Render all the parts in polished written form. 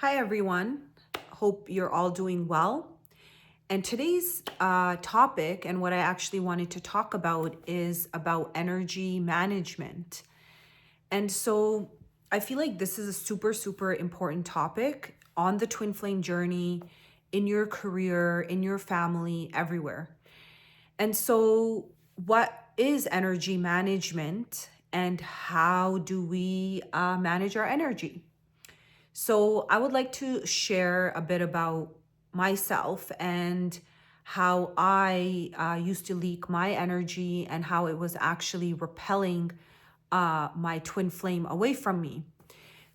Hi, everyone. Hope you're all doing well. And today's topic, and what I actually wanted to talk about, is about energy management. And so I feel like this is a super, super important topic on the twin flame journey, in your career, in your family, everywhere. And so, what is energy management, and how do we manage our energy? So, I would like to share a bit about myself and how I used to leak my energy and how it was actually repelling my twin flame away from me.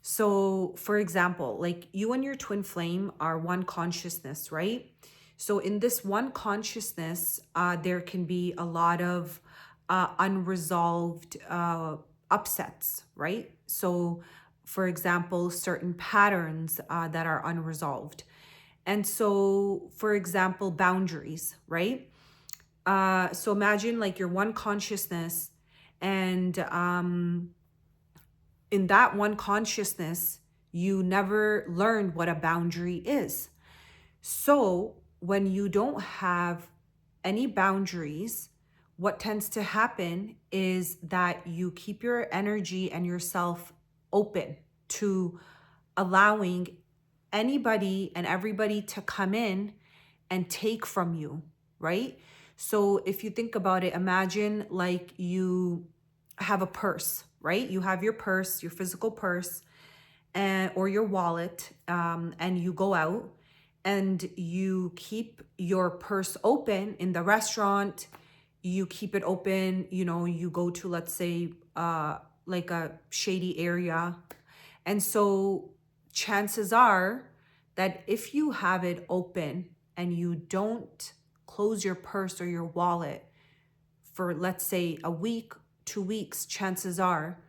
So, for example, like you and your twin flame are one consciousness, right? So, in this one consciousness, there can be a lot of unresolved upsets, right? So, for example, certain patterns that are unresolved. And so, for example, boundaries, right? So imagine like your one consciousness, and in that one consciousness, you never learned what a boundary is. So when you don't have any boundaries, what tends to happen is that you keep your energy and yourself open to allowing anybody and everybody to come in and take from you, right? So if you think about it, imagine like you have a purse, right? You have your purse, your physical purse, and or your wallet, and you go out and you keep your purse open in the restaurant. You keep it open, you go to, let's say, like a shady area. And so chances are that if you have it open and you don't close your purse or your wallet for, let's say, a week, 2 weeks, chances are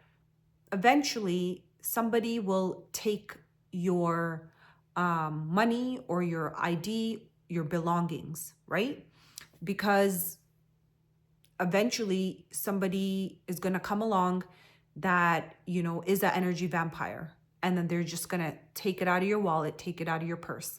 eventually somebody will take your money or your ID, your belongings, right? Because eventually somebody is going to come along that, is an energy vampire. And then they're just going to take it out of your wallet, take it out of your purse.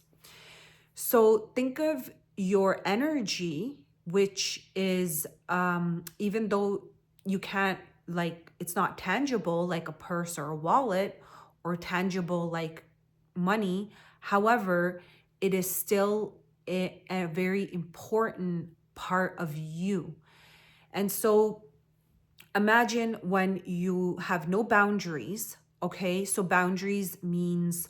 So think of your energy, which is, even though you can't, like, it's not tangible like a purse or a wallet, or tangible like money. However, it is still a very important part of you. And so imagine when you have no boundaries, okay? So boundaries means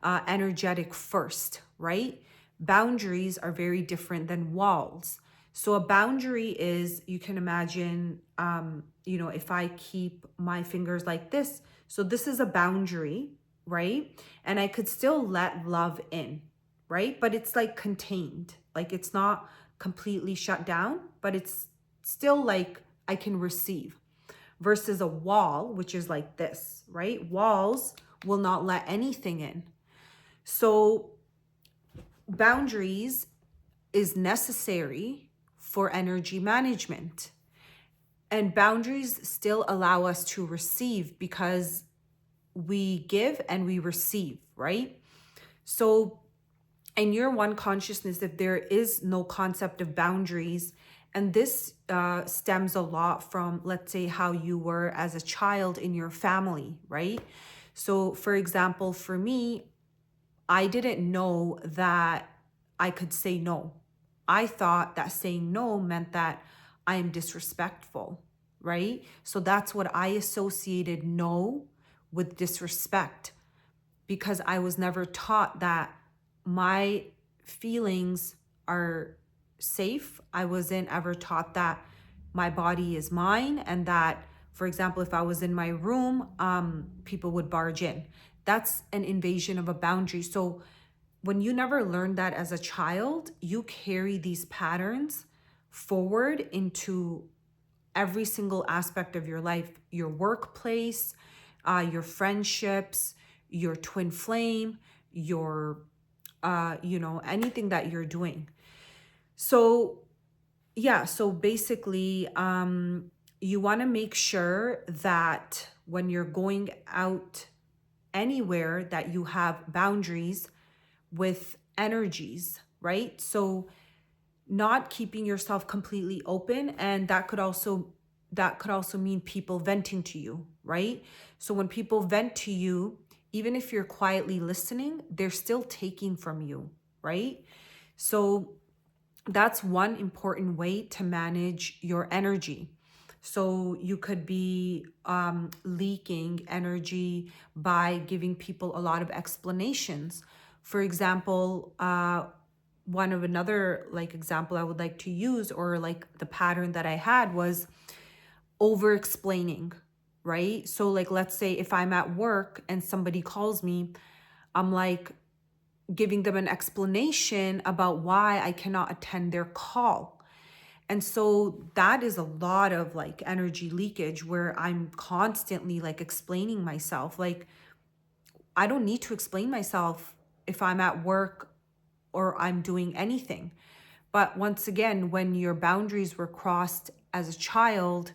energetic first, right? Boundaries are very different than walls. So a boundary is, you can imagine, if I keep my fingers like this, so this is a boundary, right? And I could still let love in, right? But it's like contained, like it's not completely shut down, but it's still like I can receive, versus a wall, which is like this, right? Walls will not let anything in. So boundaries is necessary for energy management. And boundaries still allow us to receive because we give and we receive, right? So in your one consciousness, if there is no concept of boundaries, and this stems a lot from, let's say, how you were as a child in your family, right? So for example, for me, I didn't know that I could say no. I thought that saying no meant that I am disrespectful, right? So that's what I associated no with, disrespect, because I was never taught that my feelings are safe. I wasn't ever taught that my body is mine, and that, for example, if I was in my room, people would barge in. That's an invasion of a boundary. So when you never learned that as a child, you carry these patterns forward into every single aspect of your life, your workplace, your friendships, your twin flame, your, anything that you're doing. So, yeah, so basically, you want to make sure that when you're going out anywhere that you have boundaries with energies, right? So not keeping yourself completely open, and that could also mean people venting to you, right? So when people vent to you, even if you're quietly listening, they're still taking from you, right? So that's one important way to manage your energy. So you could be leaking energy by giving people a lot of explanations. For example, one of another like example I would like to use, or like the pattern that I had, was over explaining, right? So like, let's say if I'm at work and somebody calls me, I'm like giving them an explanation about why I cannot attend their call. And so that is a lot of like energy leakage, where I'm constantly like explaining myself. Like, I don't need to explain myself if I'm at work or I'm doing anything. But once again, when your boundaries were crossed as a child,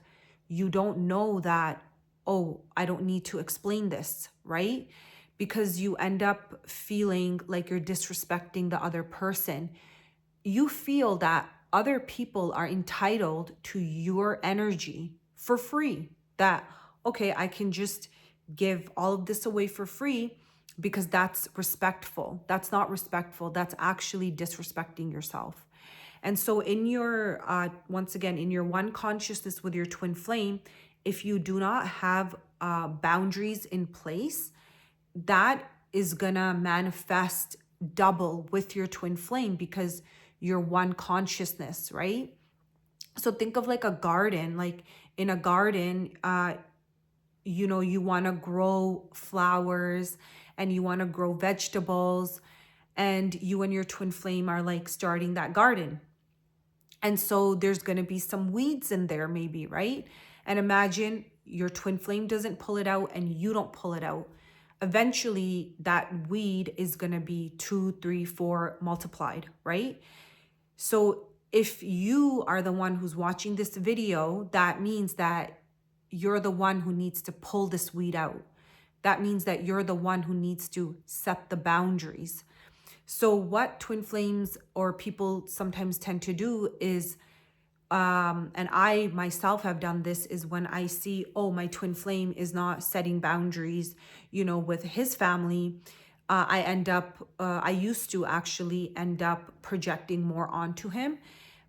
you don't know that, oh, I don't need to explain this, right? Because you end up feeling like you're disrespecting the other person. You feel that other people are entitled to your energy for free. That, okay, I can just give all of this away for free because that's respectful. That's not respectful. That's actually disrespecting yourself. And so, in your, once again, in your one consciousness with your twin flame, if you do not have boundaries in place, that is gonna manifest double with your twin flame, because you're one consciousness, right? So think of like a garden. Like in a garden, you want to grow flowers and you want to grow vegetables, and you and your twin flame are like starting that garden. And so there's going to be some weeds in there, maybe, right? And imagine your twin flame doesn't pull it out and you don't pull it out. Eventually, that weed is going to be 2, 3, 4 multiplied, right? So if you are the one who's watching this video, that means that you're the one who needs to pull this weed out. That means that you're the one who needs to set the boundaries. So what twin flames or people sometimes tend to do is, and I myself have done this, is when I see, oh, my twin flame is not setting boundaries, with his family, I used to actually end up projecting more onto him.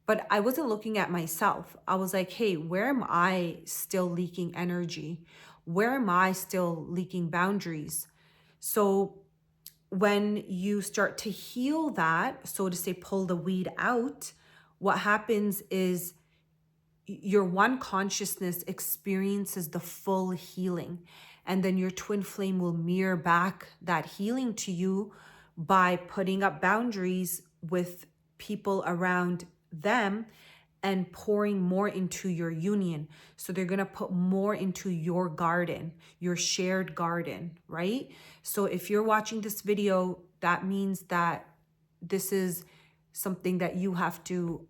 But I wasn't looking at myself. I was like, hey, where am I still leaking energy? Where am I still leaking boundaries? So when you start to heal that, so to say, pull the weed out, what happens is your one consciousness experiences the full healing. And then your twin flame will mirror back that healing to you by putting up boundaries with people around them and pouring more into your union. So they're going to put more into your garden, your shared garden, right? So if you're watching this video, that means that this is something that you have to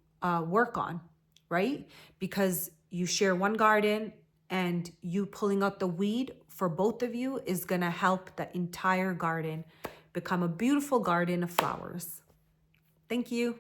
work on, right? Because you share one garden, and you pulling out the weed for both of you is going to help the entire garden become a beautiful garden of flowers. Thank you.